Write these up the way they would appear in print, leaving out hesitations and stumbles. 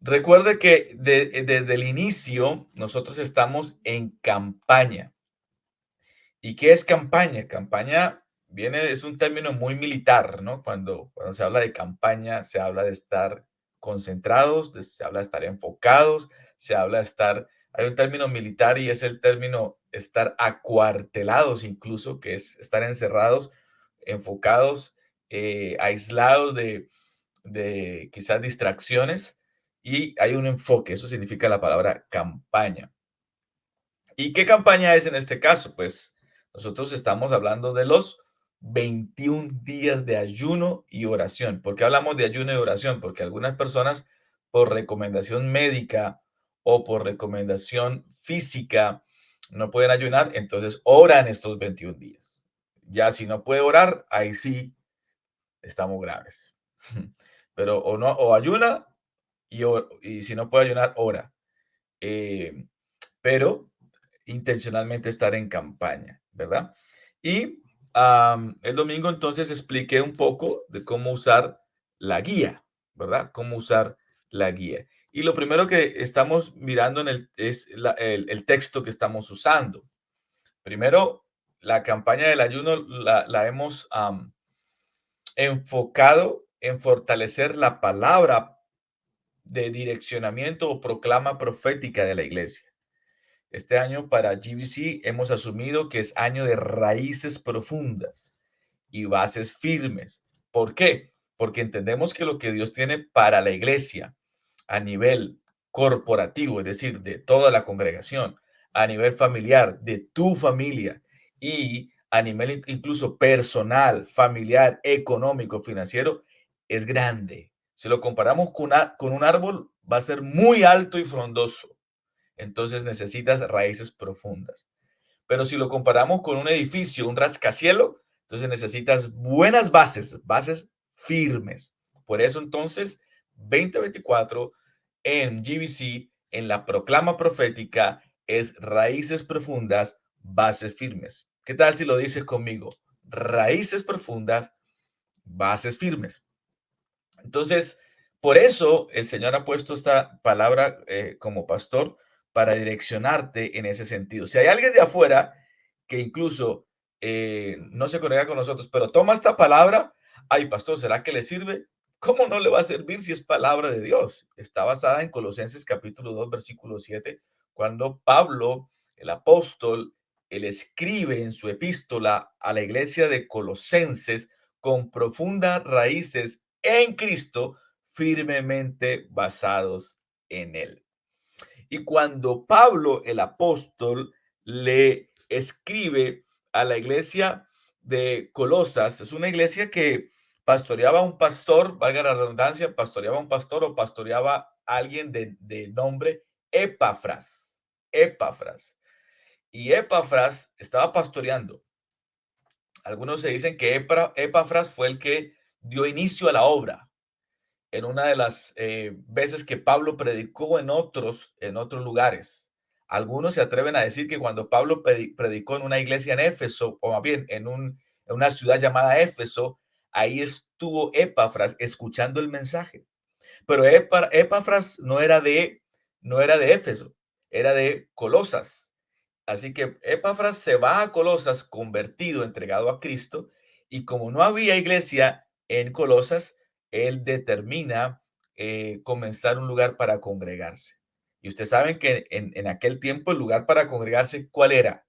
Recuerde que desde el inicio nosotros estamos en campaña. ¿Y qué es campaña? Campaña es un término muy militar, ¿no? Cuando se habla de campaña, se habla de estar concentrados, se habla de estar enfocados, se habla de estar, hay un término militar y es el término estar acuartelados incluso, que es estar encerrados, enfocados, aislados de quizás distracciones y hay un enfoque, eso significa la palabra campaña. ¿Y qué campaña es en este caso? Pues nosotros estamos hablando de los 21 días de ayuno y oración. ¿Por qué hablamos de ayuno y oración? Porque algunas personas por recomendación médica o por recomendación física no pueden ayunar, entonces oran estos 21 días. Ya si no puede orar, ahí sí estamos graves. Pero o no, o ayuna y si no puede ayunar, ora. Eh, pero intencionalmente estar en campaña, ¿verdad? Y el domingo entonces expliqué un poco de cómo usar la guía, ¿verdad? Cómo usar la guía. Y lo primero que estamos mirando es el texto que estamos usando. Primero, la campaña del ayuno la hemos enfocado en fortalecer la palabra de direccionamiento o proclama profética de la iglesia. Este año para GBC hemos asumido que es año de raíces profundas y bases firmes. ¿Por qué? Porque entendemos que lo que Dios tiene para la iglesia a nivel corporativo, es decir, de toda la congregación, a nivel familiar, de tu familia y a nivel incluso personal, familiar, económico, financiero, es grande. Si lo comparamos con un árbol, va a ser muy alto y frondoso, entonces necesitas raíces profundas. Pero si lo comparamos con un edificio, un rascacielos, entonces necesitas buenas bases, bases firmes. Por eso entonces 2024 en GBC, en la proclama profética, es raíces profundas, bases firmes. ¿Qué tal si lo dices conmigo? Raíces profundas, bases firmes. Entonces, por eso el Señor ha puesto esta palabra como pastor para direccionarte en ese sentido. Si hay alguien de afuera que incluso no se conecta con nosotros, pero toma esta palabra, ay, pastor, ¿será que le sirve? ¿Cómo no le va a servir si es palabra de Dios? Está basada en Colosenses capítulo 2, versículo 7, cuando Pablo, el apóstol, él escribe en su epístola a la iglesia de Colosenses con profundas raíces en Cristo, firmemente basados en Él. Y cuando Pablo, el apóstol, le escribe a la iglesia de Colosas, es una iglesia que pastoreaba un pastor, valga la redundancia, pastoreaba un pastor o pastoreaba a alguien de nombre Epafras. Epafras. Y Epafras estaba pastoreando. Algunos se dicen que Epafras fue el que dio inicio a la obra en una de las veces que Pablo predicó en otros lugares. Algunos se atreven a decir que cuando Pablo predicó en una iglesia en Éfeso, o más bien en una ciudad llamada Éfeso, ahí estuvo Epafras escuchando el mensaje. Pero Epafras no era de Éfeso, era de Colosas. Así que Epafras se va a Colosas convertido, entregado a Cristo, y como no había iglesia en Colosas, él determina comenzar un lugar para congregarse. Y ustedes saben que en aquel tiempo el lugar para congregarse, ¿cuál era?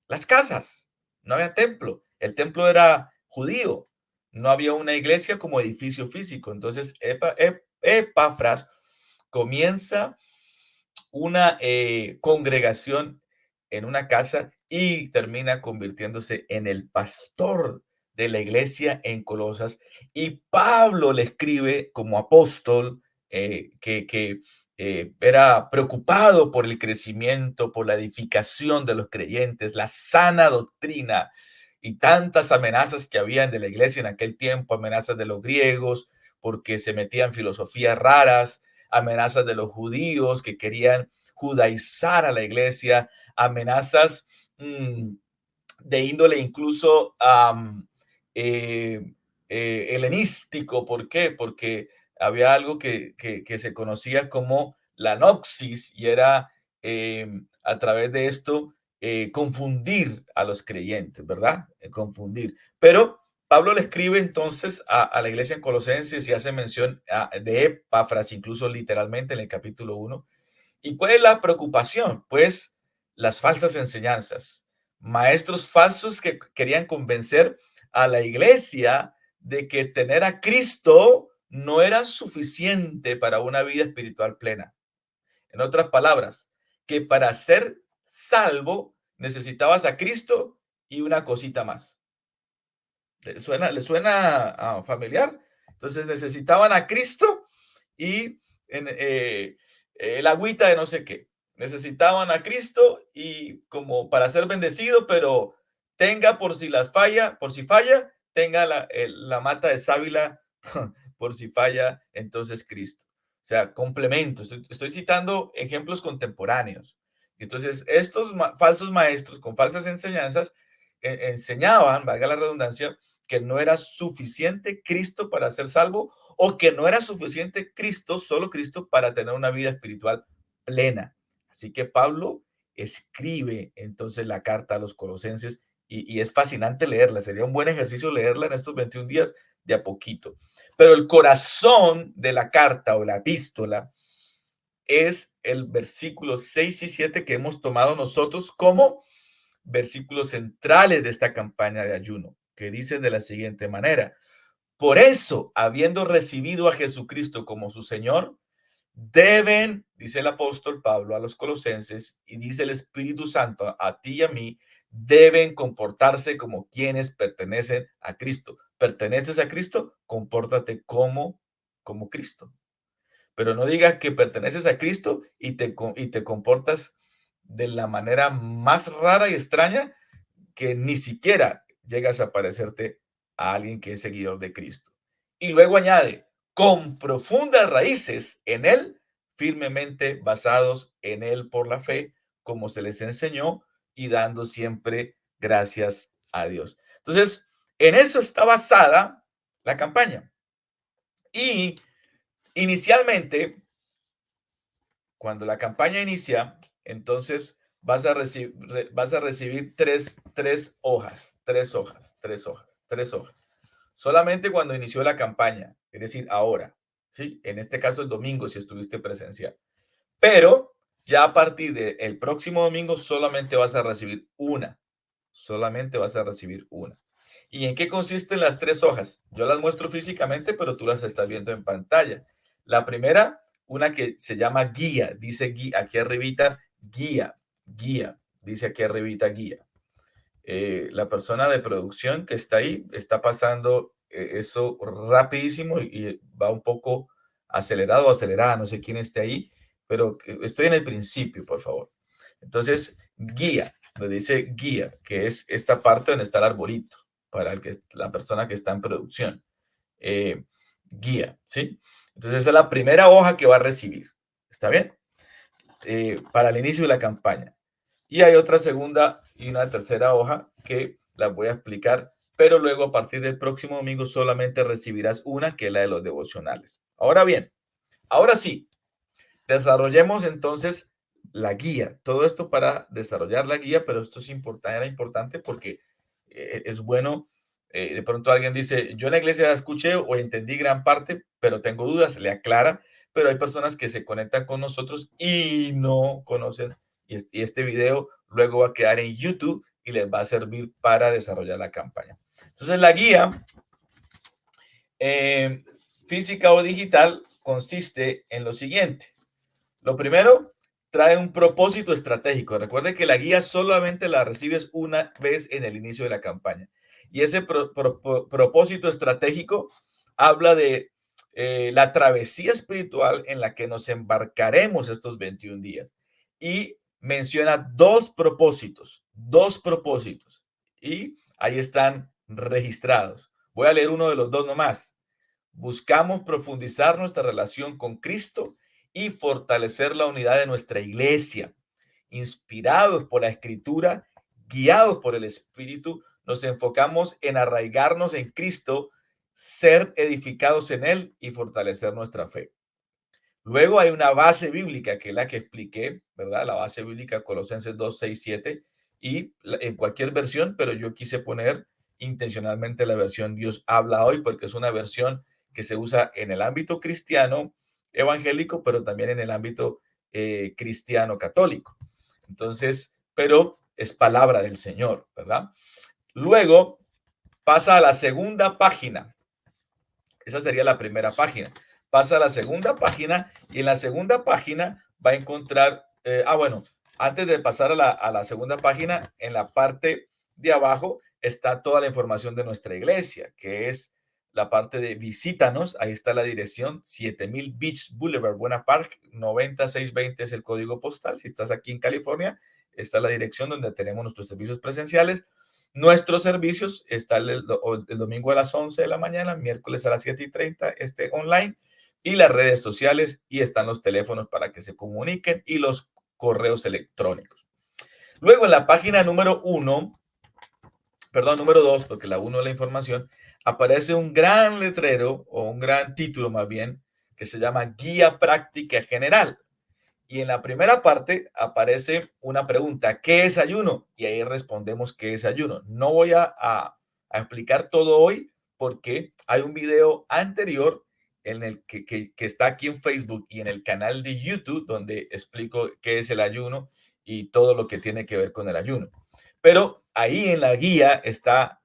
Las casas. No había templo. El templo era judío. No había una iglesia como edificio físico. Entonces, Epafras comienza una congregación en una casa y termina convirtiéndose en el pastor de la iglesia en Colosas. Y Pablo le escribe como apóstol que era preocupado por el crecimiento, por la edificación de los creyentes, la sana doctrina y tantas amenazas que habían de la iglesia en aquel tiempo, amenazas de los griegos, porque se metían filosofías raras, amenazas de los judíos que querían judaizar a la iglesia, amenazas de índole incluso helenístico. ¿Por qué? Porque había algo que se conocía como la noxis y era a través de esto confundir a los creyentes, ¿verdad? Confundir. Pero Pablo le escribe entonces a la iglesia en Colosenses y hace mención de Epafras, incluso literalmente en el capítulo 1. ¿Y cuál es la preocupación? Pues las falsas enseñanzas, maestros falsos que querían convencer a la iglesia de que tener a Cristo no era suficiente para una vida espiritual plena. En otras palabras, que para ser salvo necesitabas a Cristo y una cosita más. ¿Le suena familiar? Entonces necesitaban a Cristo y el agüita de no sé qué. Necesitaban a Cristo y como para ser bendecido, pero tenga por si falla, tenga la mata de sábila por si falla, entonces Cristo. O sea, complemento. Estoy citando ejemplos contemporáneos. Entonces, estos falsos maestros con falsas enseñanzas enseñaban, valga la redundancia, que no era suficiente Cristo para ser salvo o que no era suficiente Cristo, solo Cristo, para tener una vida espiritual plena. Así que Pablo escribe entonces la carta a los colosenses y es fascinante leerla. Sería un buen ejercicio leerla en estos 21 días de a poquito. Pero el corazón de la carta o la epístola es el versículo 6 y 7 que hemos tomado nosotros como versículos centrales de esta campaña de ayuno, que dicen de la siguiente manera: por eso, habiendo recibido a Jesucristo como su Señor, deben, dice el apóstol Pablo a los colosenses, y dice el Espíritu Santo a ti y a mí, deben comportarse como quienes pertenecen a Cristo. ¿Perteneces a Cristo? Compórtate como Cristo. Pero no digas que perteneces a Cristo y te comportas de la manera más rara y extraña que ni siquiera llegas a parecerte a alguien que es seguidor de Cristo. Y luego añade, con profundas raíces en Él, firmemente basados en Él por la fe, como se les enseñó, y dando siempre gracias a Dios. Entonces, en eso está basada la campaña. Y inicialmente, cuando la campaña inicia, entonces vas a recibir tres hojas, tres hojas. Solamente cuando inició la campaña, es decir, ahora, ¿sí? En este caso el domingo, si estuviste presencial. Pero ya a partir del próximo domingo solamente vas a recibir una. Solamente vas a recibir una. ¿Y en qué consisten las tres hojas? Yo las muestro físicamente, pero tú las estás viendo en pantalla. La primera, una que se llama guía, dice guía, aquí arribita, guía, dice aquí arribita guía. La persona de producción que está ahí está pasando eso rapidísimo y va un poco acelerado o acelerada, no sé quién esté ahí, pero estoy en el principio, por favor. Entonces, guía, donde dice guía, que es esta parte donde está el arbolito, para la persona que está en producción. Eh, guía, ¿sí? Entonces, esa es la primera hoja que va a recibir. ¿Está bien? Para el inicio de la campaña. Y hay otra segunda y una tercera hoja que las voy a explicar, pero luego a partir del próximo domingo solamente recibirás una, que es la de los devocionales. Ahora bien, ahora sí, desarrollemos entonces la guía. Todo esto para desarrollar la guía, pero esto es importante, era importante porque es bueno. De pronto alguien dice, yo en la iglesia escuché o entendí gran parte, pero tengo dudas, le aclara, pero hay personas que se conectan con nosotros y no conocen, y este video luego va a quedar en YouTube y les va a servir para desarrollar la campaña. Entonces la guía eh, física o digital consiste en lo siguiente. Lo primero, trae un propósito estratégico. Recuerde que la guía solamente la recibes una vez en el inicio de la campaña. Y ese propósito estratégico habla de la travesía espiritual en la que nos embarcaremos estos 21 días. Y menciona dos propósitos. Y ahí están registrados. Voy a leer uno de los dos nomás. Buscamos profundizar nuestra relación con Cristo y fortalecer la unidad de nuestra iglesia. Inspirados por la Escritura, guiados por el Espíritu, nos enfocamos en arraigarnos en Cristo, ser edificados en él y fortalecer nuestra fe. Luego hay una base bíblica, que es la que expliqué, ¿verdad? La base bíblica, Colosenses 2, 6, 7, y en cualquier versión, pero yo quise poner intencionalmente la versión Dios habla hoy, porque es una versión que se usa en el ámbito cristiano evangélico, pero también en el ámbito cristiano católico. Entonces, pero es palabra del Señor, ¿verdad? Luego pasa a la segunda página. Esa sería la primera página. Pasa a la segunda página y en la segunda página va a encontrar, bueno, antes de pasar a la segunda página, en la parte de abajo está toda la información de nuestra iglesia, que es la parte de visítanos. Ahí está la dirección, 7000 Beach Boulevard, Buena Park, 90620 es el código postal. Si estás aquí en California, está la dirección donde tenemos nuestros servicios presenciales. Nuestros servicios están el domingo a las 11 de la mañana, miércoles a las 7:30, online, y las redes sociales, y están los teléfonos para que se comuniquen y los correos electrónicos. Luego en la página número 2, porque la 1 es la información, aparece un gran letrero o un gran título más bien, que se llama Guía Práctica General. Y en la primera parte aparece una pregunta, ¿qué es ayuno? Y ahí respondemos qué es ayuno. No voy a explicar todo hoy porque hay un video anterior en el que está aquí en Facebook y en el canal de YouTube donde explico qué es el ayuno y todo lo que tiene que ver con el ayuno. Pero ahí en la guía está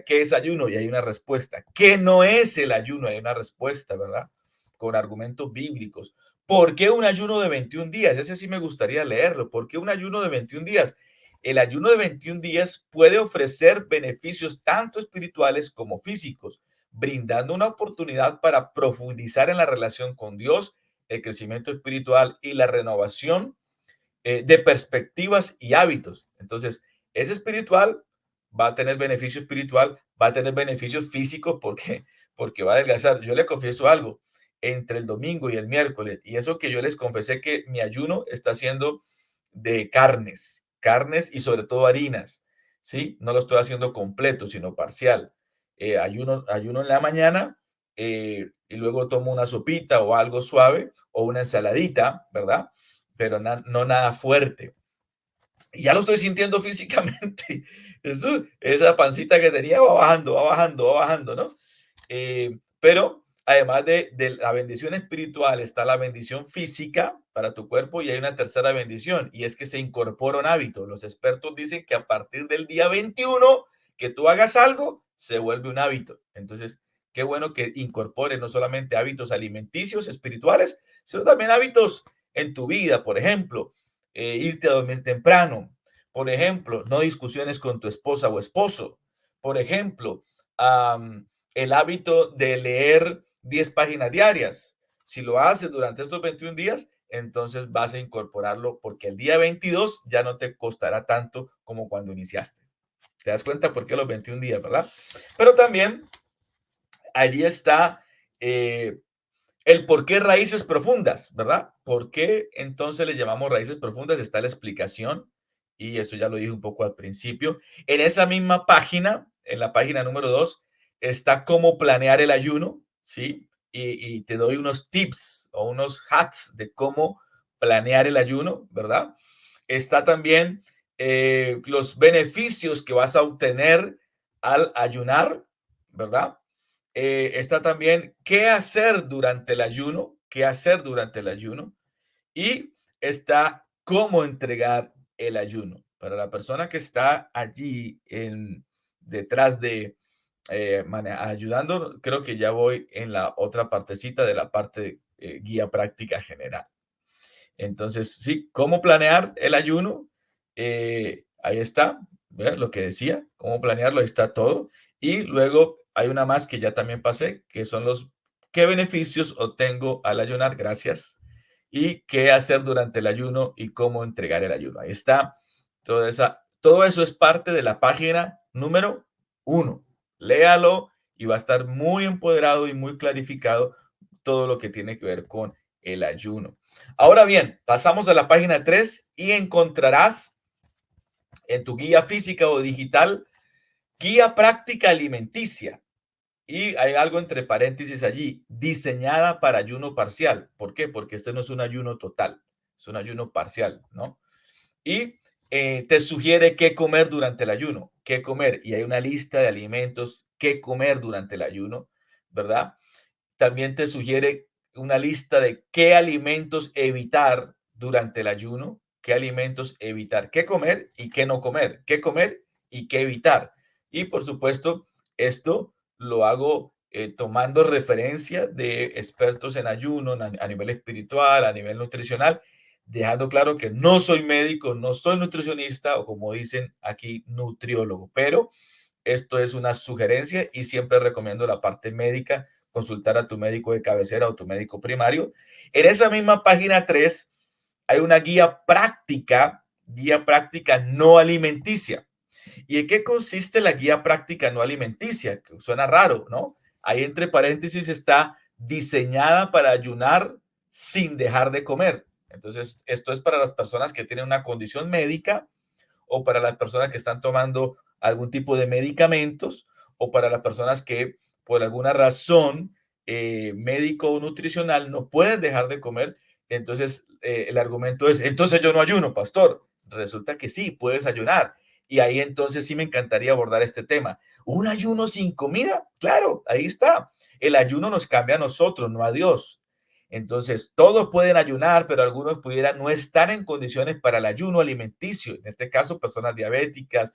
qué es ayuno y hay una respuesta. ¿Qué no es el ayuno? Hay una respuesta, ¿verdad? Con argumentos bíblicos. ¿Por qué un ayuno de 21 días? Ese sí me gustaría leerlo. ¿Por qué un ayuno de 21 días? El ayuno de 21 días puede ofrecer beneficios tanto espirituales como físicos, brindando una oportunidad para profundizar en la relación con Dios, el crecimiento espiritual y la renovación de perspectivas y hábitos. Entonces, es espiritual, va a tener beneficio espiritual, va a tener beneficios físicos porque va a adelgazar. Yo le confieso algo, entre el domingo y el miércoles, y eso que yo les confesé que mi ayuno está siendo de carnes y sobre todo harinas, ¿sí? No lo estoy haciendo completo, sino parcial. Ayuno en la mañana y luego tomo una sopita o algo suave o una ensaladita, ¿verdad? Pero no nada fuerte. Y ya lo estoy sintiendo físicamente. Esa pancita que tenía va bajando, va bajando, va bajando, ¿no? Pero además de la bendición espiritual, está la bendición física para tu cuerpo y hay una tercera bendición y es que se incorpora un hábito. Los expertos dicen que a partir del día 21 que tú hagas algo, se vuelve un hábito. Entonces, qué bueno que incorpore no solamente hábitos alimenticios, espirituales, sino también hábitos en tu vida. Por ejemplo, irte a dormir temprano. Por ejemplo, no discusiones con tu esposa o esposo. Por ejemplo, el hábito de leer 10 páginas diarias. Si lo haces durante estos 21 días, entonces vas a incorporarlo porque el día 22 ya no te costará tanto como cuando iniciaste. ¿Te das cuenta por qué los 21 días, verdad? Pero también allí está el por qué raíces profundas, ¿verdad? ¿Por qué entonces le llamamos raíces profundas? Está la explicación y eso ya lo dije un poco al principio. En esa misma página, en la página número 2, está cómo planear el ayuno, ¿sí? Y te doy unos tips o unos hacks de cómo planear el ayuno, ¿verdad? Está también los beneficios que vas a obtener al ayunar, ¿verdad? Está también qué hacer durante el ayuno, qué hacer durante el ayuno. Y está cómo entregar el ayuno. Para la persona que está allí detrás de ayudando, creo que ya voy en la otra partecita de la parte de guía práctica general. Entonces, sí, cómo planear el ayuno. Ahí está, ¿ver? Lo que decía, cómo planearlo, ahí está todo. Y luego hay una más que ya también pasé, que son qué beneficios obtengo al ayunar, gracias, y qué hacer durante el ayuno y cómo entregar el ayuno. Ahí está, todo eso es parte de la página número 1. Léalo y va a estar muy empoderado y muy clarificado todo lo que tiene que ver con el ayuno. Ahora bien, pasamos a la página 3 y encontrarás en tu guía física o digital, guía práctica alimenticia. Y hay algo entre paréntesis allí, diseñada para ayuno parcial. ¿Por qué? Porque este no es un ayuno total, es un ayuno parcial, ¿no? Y te sugiere qué comer durante el ayuno, qué comer. Y hay una lista de alimentos qué comer durante el ayuno, ¿verdad? También te sugiere una lista de qué alimentos evitar durante el ayuno, qué alimentos evitar, qué comer y qué no comer, qué comer y qué evitar. Y por supuesto, esto lo hago tomando referencia de expertos en ayuno a nivel espiritual, a nivel nutricional, dejando claro que no soy médico, no soy nutricionista o como dicen aquí, nutriólogo, pero esto es una sugerencia y siempre recomiendo la parte médica, consultar a tu médico de cabecera o tu médico primario. En esa misma página 3 hay una guía práctica no alimenticia. ¿Y en qué consiste la guía práctica no alimenticia? Que suena raro, ¿no? Ahí entre paréntesis está diseñada para ayunar sin dejar de comer. Entonces, esto es para las personas que tienen una condición médica o para las personas que están tomando algún tipo de medicamentos o para las personas que por alguna razón médico o nutricional no pueden dejar de comer. Entonces, el argumento es, entonces yo no ayuno, pastor. Resulta que sí, puedes ayunar. Y ahí entonces sí me encantaría abordar este tema. ¿Un ayuno sin comida? Claro, ahí está. El ayuno nos cambia a nosotros, no a Dios. Entonces, todos pueden ayunar, pero algunos pudieran no estar en condiciones para el ayuno alimenticio. En este caso, personas diabéticas,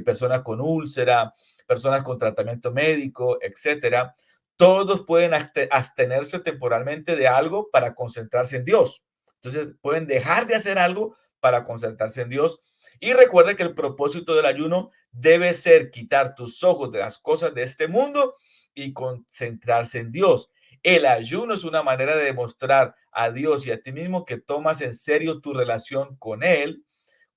personas con úlcera, personas con tratamiento médico, etcétera. Todos pueden abstenerse temporalmente de algo para concentrarse en Dios. Entonces, pueden dejar de hacer algo para concentrarse en Dios. Y recuerda que el propósito del ayuno debe ser quitar tus ojos de las cosas de este mundo y concentrarse en Dios. El ayuno es una manera de demostrar a Dios y a ti mismo que tomas en serio tu relación con Él.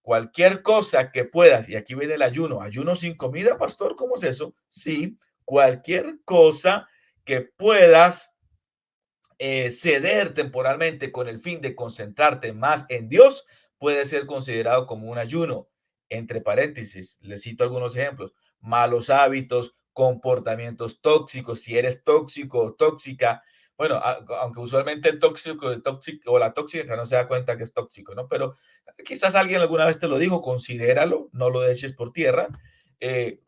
Cualquier cosa que puedas, y aquí viene el ayuno, ayuno sin comida, pastor, ¿cómo es eso? Sí, cualquier cosa que puedas ceder temporalmente con el fin de concentrarte más en Dios puede ser considerado como un ayuno. Entre paréntesis, les cito algunos ejemplos. Malos hábitos, comportamientos tóxicos, si eres tóxico o tóxica. Bueno, aunque usualmente el tóxico o la tóxica no se da cuenta que es tóxico, ¿no? Pero quizás alguien alguna vez te lo dijo, considéralo, no lo dejes por tierra.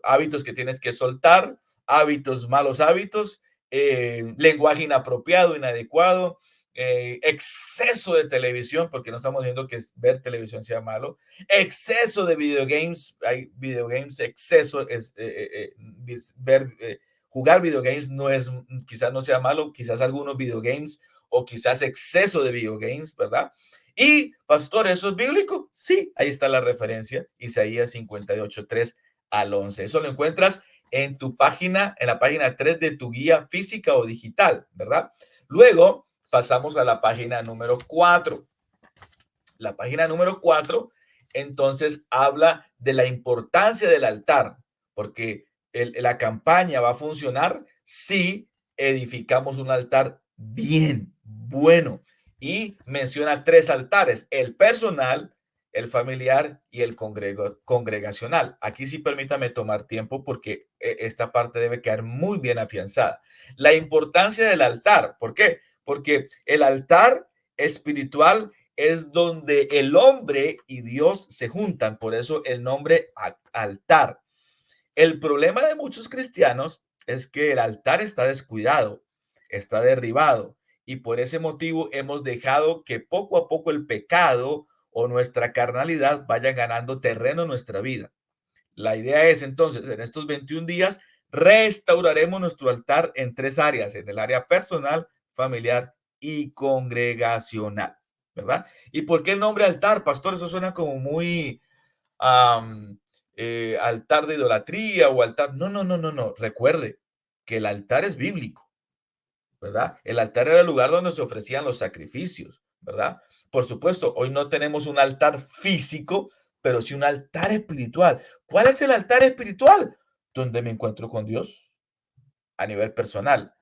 Hábitos que tienes que soltar, hábitos, malos hábitos, lenguaje inapropiado, inadecuado, exceso de televisión, porque no estamos diciendo que ver televisión sea malo, exceso de videogames, hay videogames, exceso es ver, jugar videogames no es, quizás no sea malo, quizás algunos videogames o quizás exceso de videogames, ¿verdad? Y, pastor, ¿eso es bíblico? Sí, ahí está la referencia, Isaías 58:3 al 11. Eso lo encuentras en tu página, en la página 3 de tu guía física o digital, ¿verdad? Luego pasamos a la página número 4. La página número 4, entonces, habla de la importancia del altar, porque la campaña va a funcionar si edificamos un altar bien, bueno, y menciona 3 altares, el personal, el familiar y el congregacional. Aquí sí permítame tomar tiempo porque esta parte debe quedar muy bien afianzada. La importancia del altar, ¿por qué? Porque el altar espiritual es donde el hombre y Dios se juntan, por eso el nombre altar. El problema de muchos cristianos es que el altar está descuidado, está derribado y por ese motivo hemos dejado que poco a poco el pecado o nuestra carnalidad vaya ganando terreno en nuestra vida. La idea es entonces, en estos 21 días, restauraremos nuestro altar en 3 áreas, en el área personal, familiar y congregacional, ¿verdad? ¿Y por qué el nombre altar, pastor? Eso suena como muy um, altar de idolatría o altar. No, no, no, no, no. Recuerde que el altar es bíblico, ¿verdad? El altar era el lugar donde se ofrecían los sacrificios, ¿verdad? Por supuesto, hoy no tenemos un altar físico, pero sí un altar espiritual. ¿Cuál es el altar espiritual? Donde me encuentro con Dios a nivel personal.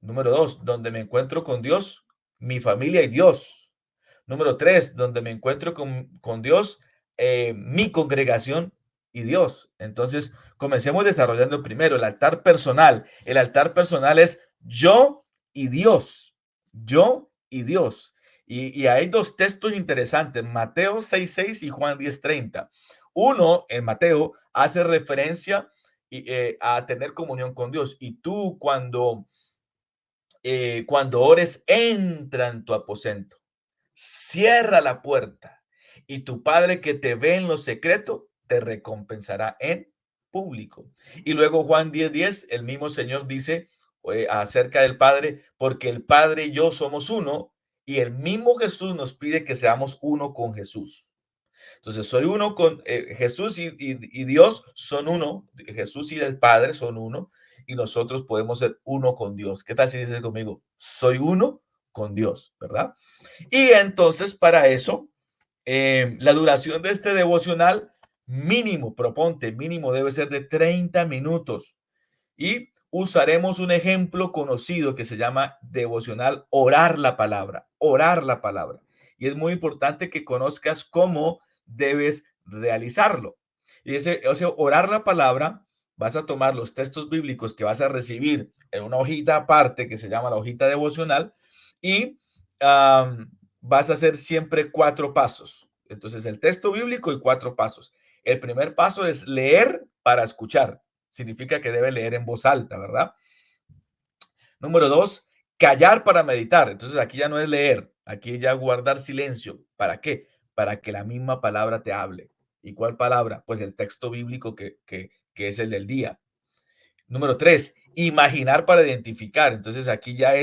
Número 2, donde me encuentro con Dios, mi familia y Dios. Número 3, donde me encuentro con Dios, mi congregación y Dios. Entonces, comencemos desarrollando primero el altar personal. El altar personal es yo y Dios. Yo y Dios. Y hay dos textos interesantes, Mateo 6:6 y Juan 10:30. Uno, en Mateo, hace referencia a tener comunión con Dios. Y tú cuando ores, entra en tu aposento, cierra la puerta y tu Padre que te ve en lo secreto te recompensará en público. Y luego Juan 10:10, el mismo Señor dice acerca del Padre, porque el Padre y yo somos uno, y el mismo Jesús nos pide que seamos uno con Jesús. Entonces, soy uno con Jesús y Dios son uno. Jesús y el Padre son uno. Y nosotros podemos ser uno con Dios. ¿Qué tal si dices conmigo? Soy uno con Dios, ¿verdad? Y entonces, para eso, la duración de este devocional mínimo, proponte, mínimo debe ser de 30 minutos. Y usaremos un ejemplo conocido que se llama devocional orar la palabra, orar la palabra. Y es muy importante que conozcas cómo debes realizarlo. Y ese orar la palabra, vas a tomar los textos bíblicos que vas a recibir en una hojita aparte que se llama la hojita devocional y vas a hacer siempre 4 pasos. Entonces, el texto bíblico y 4 pasos. El primer paso es leer para escuchar. Significa que debe leer en voz alta, ¿verdad? Número 2, callar para meditar. Entonces aquí ya no es leer, aquí ya guardar silencio. ¿Para qué? Para que la misma palabra te hable. ¿Y cuál palabra? Pues el texto bíblico que es el del día. Número 3, imaginar para identificar. Entonces aquí ya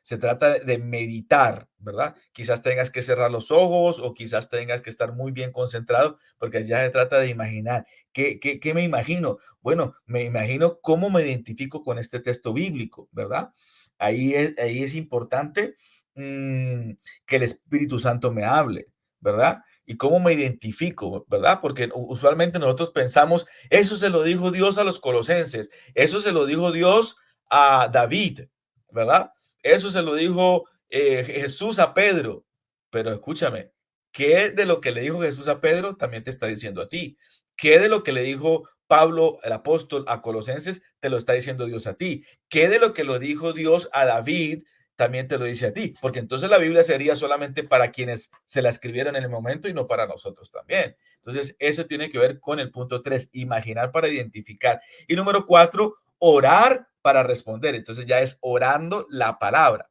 se trata de meditar, ¿verdad? Quizás tengas que cerrar los ojos o quizás tengas que estar muy bien concentrado porque ya se trata de imaginar. ¿Qué me imagino? Bueno, me imagino cómo me identifico con este texto bíblico, ¿verdad? Ahí es importante que el Espíritu Santo me hable, ¿verdad? Y cómo me identifico, ¿verdad? Porque usualmente nosotros pensamos, eso se lo dijo Dios a los colosenses, eso se lo dijo Dios a David, ¿verdad? Eso se lo dijo Jesús a Pedro. Pero escúchame, ¿qué de lo que le dijo Jesús a Pedro también te está diciendo a ti? ¿Qué de lo que le dijo Pablo, el apóstol, a Colosenses, te lo está diciendo Dios a ti? ¿Qué de lo que lo dijo Dios a David también te lo dice a ti? Porque entonces la Biblia sería solamente para quienes se la escribieron en el momento y no para nosotros también. Entonces, eso tiene que ver con el punto 3, imaginar para identificar. Y número 4, orar para responder. Entonces ya es orando la palabra.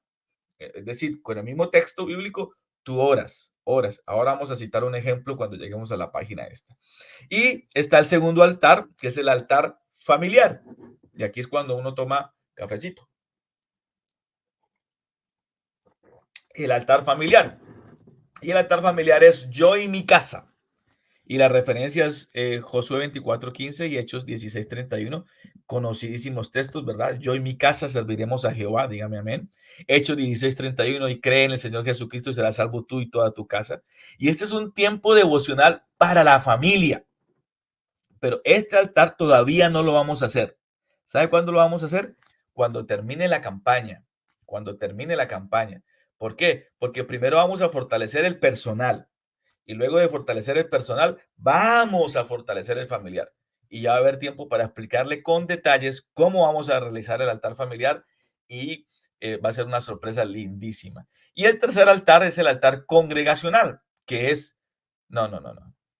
Es decir, con el mismo texto bíblico, tú oras, oras. Ahora vamos a citar un ejemplo cuando lleguemos a la página esta. Y está el segundo altar, que es el altar familiar. Y aquí es cuando uno toma cafecito. El altar familiar. Y el altar familiar es yo y mi casa. Y la referencia es Josué 24:15 y Hechos 16:31, conocidísimos textos, ¿verdad? Yo y mi casa serviremos a Jehová, dígame amén. Hechos 16:31, y cree en el Señor Jesucristo y serás salvo tú y toda tu casa. Y este es un tiempo devocional para la familia, pero este altar todavía no lo vamos a hacer. ¿Sabe cuándo lo vamos a hacer? Cuando termine la campaña, cuando termine la campaña. ¿Por qué? Porque primero vamos a fortalecer el personal y luego de fortalecer el personal, vamos a fortalecer el familiar. Y ya va a haber tiempo para explicarle con detalles cómo vamos a realizar el altar familiar y va a ser una sorpresa lindísima. Y el tercer altar es el altar congregacional, que es, no,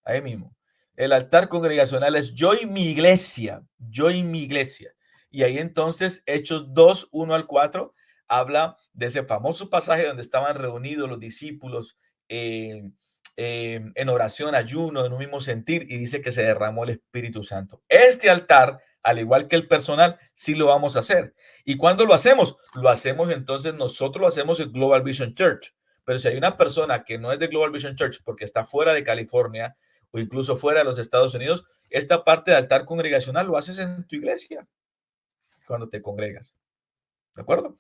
ahí mismo. El altar congregacional es yo y mi iglesia, yo y mi iglesia. Y ahí entonces Hechos 2:1 al 4 habla de ese famoso pasaje donde estaban reunidos los discípulos en oración, ayuno, en un mismo sentir, y dice que se derramó el Espíritu Santo. Este altar, al igual que el personal, sí lo vamos a hacer. ¿Y cuándo lo hacemos? Lo hacemos entonces, nosotros lo hacemos en Global Vision Church. Pero si hay una persona que no es de Global Vision Church porque está fuera de California o incluso fuera de los Estados Unidos, esta parte de altar congregacional lo haces en tu iglesia cuando te congregas. ¿De acuerdo?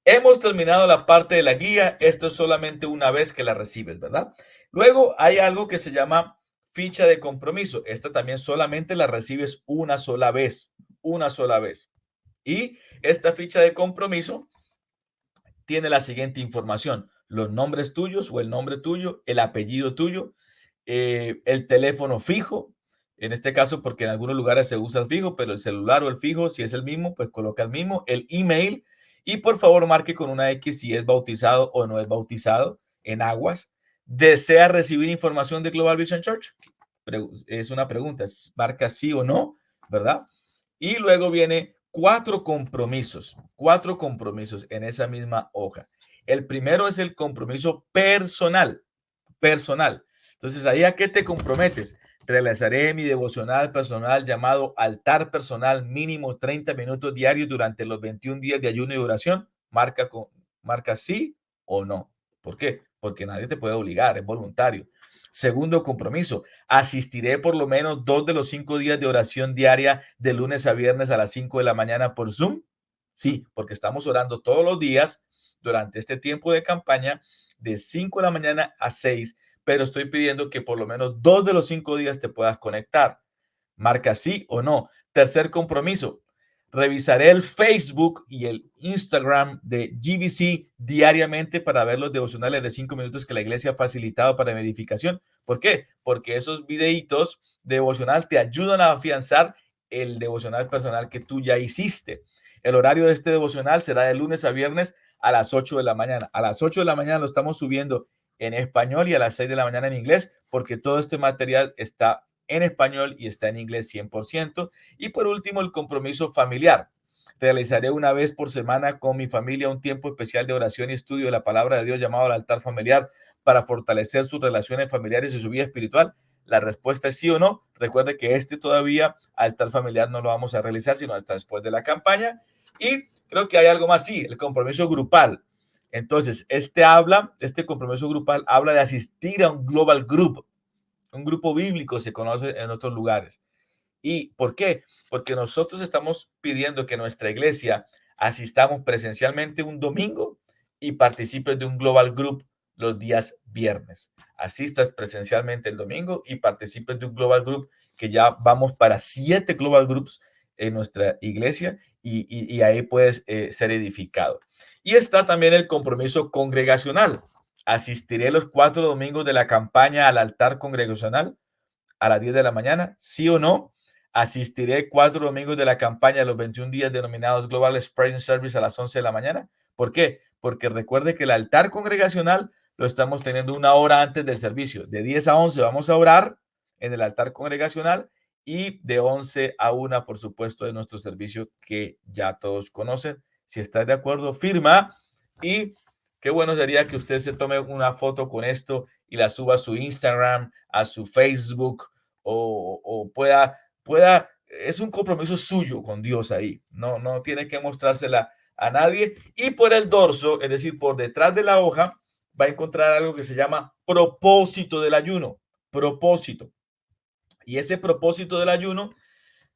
Hemos terminado la parte de la guía. Esto es solamente una vez que la recibes, ¿verdad? Luego hay algo que se llama ficha de compromiso. Esta también solamente la recibes una sola vez, una sola vez. Y esta ficha de compromiso tiene la siguiente información: los nombres tuyos o el nombre tuyo, el apellido tuyo, el teléfono fijo, En este caso, porque en algunos lugares se usa el fijo, pero el celular o el fijo, si es el mismo, pues coloca el mismo, el email. Y por favor, marque con una X si es bautizado o no es bautizado en aguas. ¿Desea recibir información de Global Vision Church? Es una pregunta, marca sí o no, ¿verdad? Y luego viene cuatro compromisos en esa misma hoja. El primero es el compromiso personal, personal. Entonces, ¿ahí a qué te comprometes? Realizaré mi devocional personal llamado altar personal mínimo 30 minutos diarios durante los 21 días de ayuno y oración. Marca sí o no. ¿Por qué? Porque nadie te puede obligar, es voluntario. Segundo compromiso, asistiré por lo menos 2 de los 5 días de oración diaria de lunes a viernes a las 5 de la mañana por Zoom. Sí, porque estamos orando todos los días durante este tiempo de campaña de 5 de la mañana a 6, pero estoy pidiendo que por lo menos 2 de los 5 días te puedas conectar. Marca sí o no. Tercer compromiso. Revisaré el Facebook y el Instagram de GBC diariamente para ver los devocionales de 5 minutos que la iglesia ha facilitado para mi edificación. ¿Por qué? Porque esos videitos devocional te ayudan a afianzar el devocional personal que tú ya hiciste. El horario de este devocional será de lunes a viernes a las 8 de la mañana. A las 8 de la mañana lo estamos subiendo en español y a las 6 de la mañana en inglés, porque todo este material está en español y está en inglés 100%. Y por último, el compromiso familiar. Realizaré una vez por semana con mi familia un tiempo especial de oración y estudio de la palabra de Dios llamado el altar familiar para fortalecer sus relaciones familiares y su vida espiritual. La respuesta es sí o no. Recuerde que este todavía altar familiar no lo vamos a realizar, sino hasta después de la campaña. Y creo que hay algo más, sí, el compromiso grupal. Entonces, este compromiso grupal habla de asistir a un global group, un grupo bíblico se conoce en otros lugares. ¿Y por qué? Porque nosotros estamos pidiendo que nuestra iglesia asistamos presencialmente un domingo y participes de un global group los días viernes. Asistas presencialmente el domingo y participes de un global group, que ya vamos para 7 global groups en nuestra iglesia y ahí puedes ser edificado. Y está también el compromiso congregacional. Asistiré los 4 domingos de la campaña al altar congregacional a las 10 de la mañana, sí o no. Asistiré 4 domingos de la campaña a los 21 días denominados Global Spring Service a las 11 de la mañana. ¿Por qué? Porque recuerde que el altar congregacional lo estamos teniendo una hora antes del servicio. De 10 a 11 vamos a orar en el altar congregacional y de 11 a 1, por supuesto, de nuestro servicio que ya todos conocen. Si estás de acuerdo, firma y qué bueno sería que usted se tome una foto con esto y la suba a su Instagram, a su Facebook o pueda, es un compromiso suyo con Dios ahí. No tiene que mostrársela a nadie. Y por el dorso, es decir, por detrás de la hoja, va a encontrar algo que se llama propósito del ayuno. Propósito. Y ese propósito del ayuno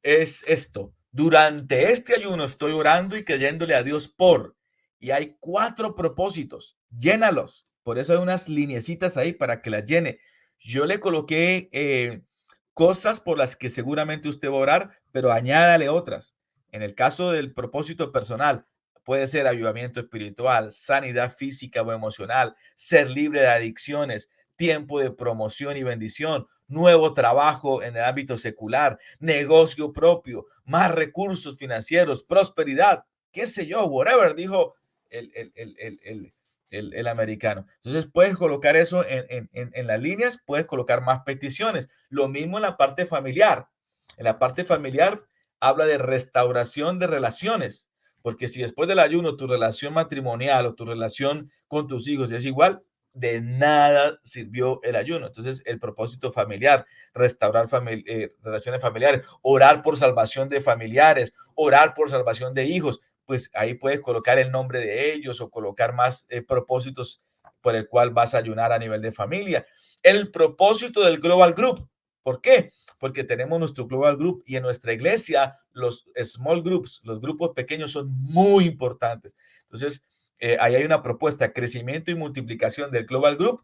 es esto. Durante este ayuno estoy orando y creyéndole a Dios por. Y hay 4 propósitos. Llénalos. Por eso hay unas lineecitas ahí para que las llene. Yo le coloqué cosas por las que seguramente usted va a orar, pero añádale otras. En el caso del propósito personal, puede ser avivamiento espiritual, sanidad física o emocional, ser libre de adicciones, tiempo de promoción y bendición, nuevo trabajo en el ámbito secular, negocio propio, más recursos financieros, prosperidad, qué sé yo, whatever, dijo el, el, el, el, el el americano. Entonces puedes colocar eso en las líneas, puedes colocar más peticiones. Lo mismo en la parte familiar. En la parte familiar habla de restauración de relaciones, porque si después del ayuno tu relación matrimonial o tu relación con tus hijos es igual, de nada sirvió el ayuno. Entonces, el propósito familiar, restaurar relaciones familiares, orar por salvación de familiares, orar por salvación de hijos, pues ahí puedes colocar el nombre de ellos o colocar más propósitos por el cual vas a ayunar a nivel de familia. El propósito del Global Group. ¿Por qué? Porque tenemos nuestro Global Group y en nuestra iglesia los small groups, los grupos pequeños son muy importantes. Entonces, ahí hay una propuesta, crecimiento y multiplicación del Global Group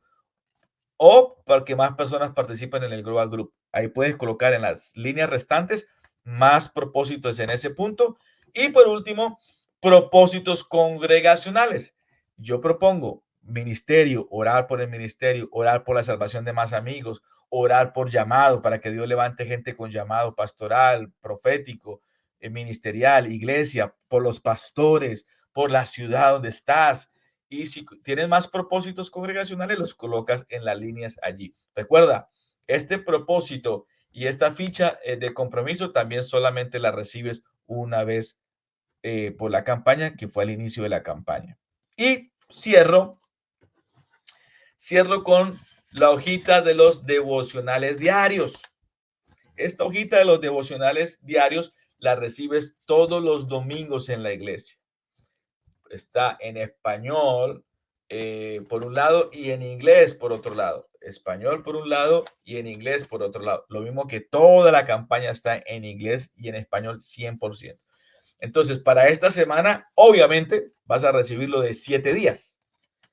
o para que más personas participen en el Global Group. Ahí puedes colocar en las líneas restantes más propósitos en ese punto. Y por último, propósitos congregacionales. Yo propongo ministerio, orar por el ministerio, orar por la salvación de más amigos, orar por llamado, para que Dios levante gente con llamado pastoral, profético, ministerial, iglesia, por los pastores, por la ciudad donde estás. Y si tienes más propósitos congregacionales, los colocas en las líneas allí. Recuerda, este propósito y esta ficha de compromiso también solamente la recibes una vez por la campaña, que fue al inicio de la campaña. Y cierro con la hojita de los devocionales diarios. Esta hojita de los devocionales diarios la recibes todos los domingos en la iglesia. Está en español por un lado y en inglés por otro lado. Español por un lado y en inglés por otro lado. Lo mismo que toda la campaña está en inglés y en español 100%. Entonces, para esta semana, obviamente, vas a recibirlo de 7 días.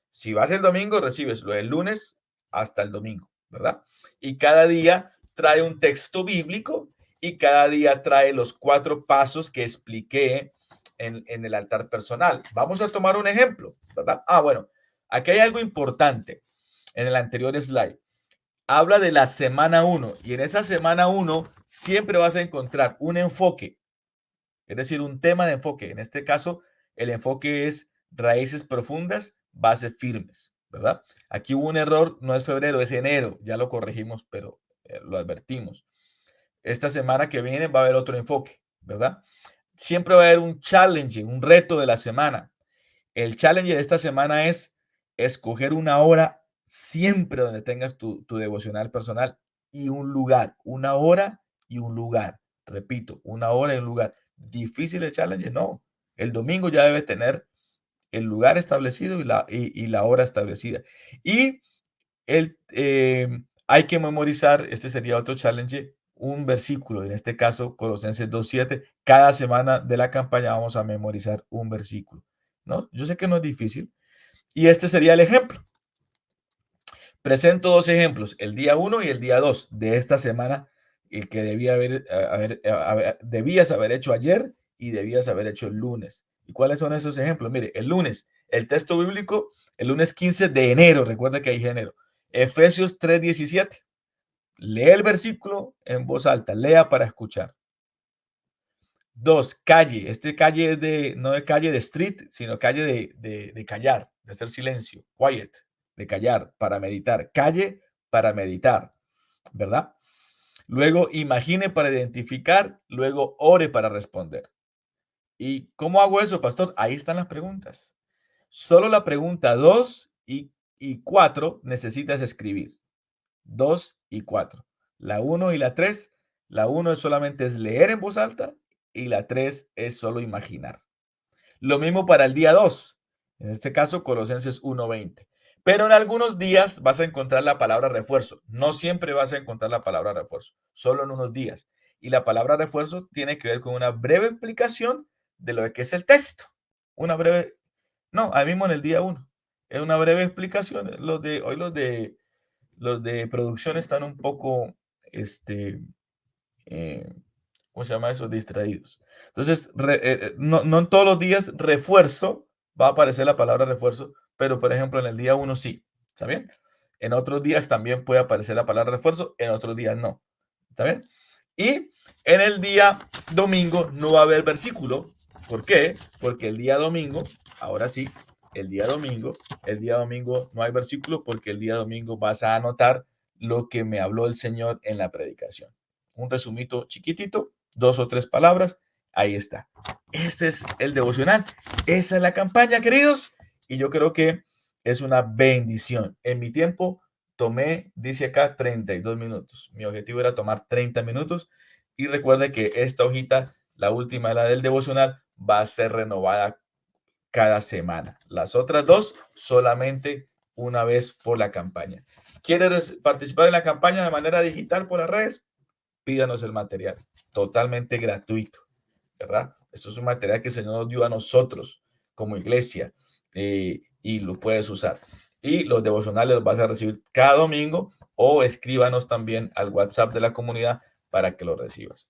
Si vas el domingo, recibes lo del lunes hasta el domingo, ¿verdad? Y cada día trae un texto bíblico y cada día trae los 4 pasos que expliqué en el altar personal. Vamos a tomar un ejemplo, ¿verdad? Bueno, aquí hay algo importante en el anterior slide. Habla de la semana 1 y en esa semana 1 siempre vas a encontrar un enfoque, es decir, un tema de enfoque. En este caso, el enfoque es raíces profundas, bases firmes, ¿verdad? Aquí hubo un error, no es febrero, es enero, ya lo corregimos, pero lo advertimos. Esta semana que viene va a haber otro enfoque, ¿verdad? Siempre va a haber un challenge, un reto de la semana. El challenge de esta semana es escoger una hora siempre donde tengas tu devocional personal y un lugar, una hora y un lugar. Repito, una hora y un lugar. ¿Difícil el challenge? No. El domingo ya debe tener el lugar establecido y la hora establecida. Y hay que memorizar, este sería otro challenge, un versículo, en este caso Colosenses 2:7. Cada semana de la campaña vamos a memorizar un versículo, ¿no? Yo sé que no es difícil. Y este sería el ejemplo. Presento 2 ejemplos, el día 1 y el día 2 de esta semana, que debías haber hecho ayer y debías haber hecho el lunes. ¿Y cuáles son esos ejemplos? Mire, el lunes, el texto bíblico, el lunes 15 de enero, recuerda que hay enero, Efesios 3:17. Lee el versículo en voz alta, lea para escuchar. 2, calle. Este calle es no de calle de street, sino calle de callar, de hacer silencio, quiet, de callar, para meditar. Calle para meditar, ¿verdad? Luego imagine para identificar, luego ore para responder. ¿Y cómo hago eso, pastor? Ahí están las preguntas. Solo la pregunta 2 y 4 necesitas escribir. 2 y 4. La 1 y la 3. La 1 solamente es leer en voz alta y la 3 es solo imaginar. Lo mismo para el día 2. En este caso, Colosenses 1:20. Pero en algunos días vas a encontrar la palabra refuerzo. No siempre vas a encontrar la palabra refuerzo, solo en unos días. Y la palabra refuerzo tiene que ver con una breve explicación de lo que es el texto. Una breve, no, ahí mismo en el día 1. Es una breve explicación. Hoy los de producción están un poco, ¿cómo se llama eso? Distraídos. Entonces, no en todos los días refuerzo, va a aparecer la palabra refuerzo, pero por ejemplo en el día 1 sí, ¿está bien? En otros días también puede aparecer la palabra refuerzo, en otros días no, ¿está bien? Y en el día domingo no va a haber versículo. ¿Por qué? Porque el día domingo, ahora sí, el día domingo no hay versículo porque el día domingo vas a anotar lo que me habló el Señor en la predicación. Un resumito chiquitito, 2 o 3 palabras, ahí está. Este es el devocional, esa es la campaña, queridos, y yo creo que es una bendición. En mi tiempo tomé, dice acá, 32 minutos. Mi objetivo era tomar 30 minutos y recuerde que esta hojita, la última, la del devocional, va a ser renovada cada semana. Las otras 2 solamente una vez por la campaña. ¿Quieres participar en la campaña de manera digital por las redes? Pídanos el material, totalmente gratuito, ¿verdad? Eso es un material que el Señor nos dio a nosotros como iglesia y lo puedes usar. Y los devocionales los vas a recibir cada domingo o escríbanos también al WhatsApp de la comunidad para que lo recibas.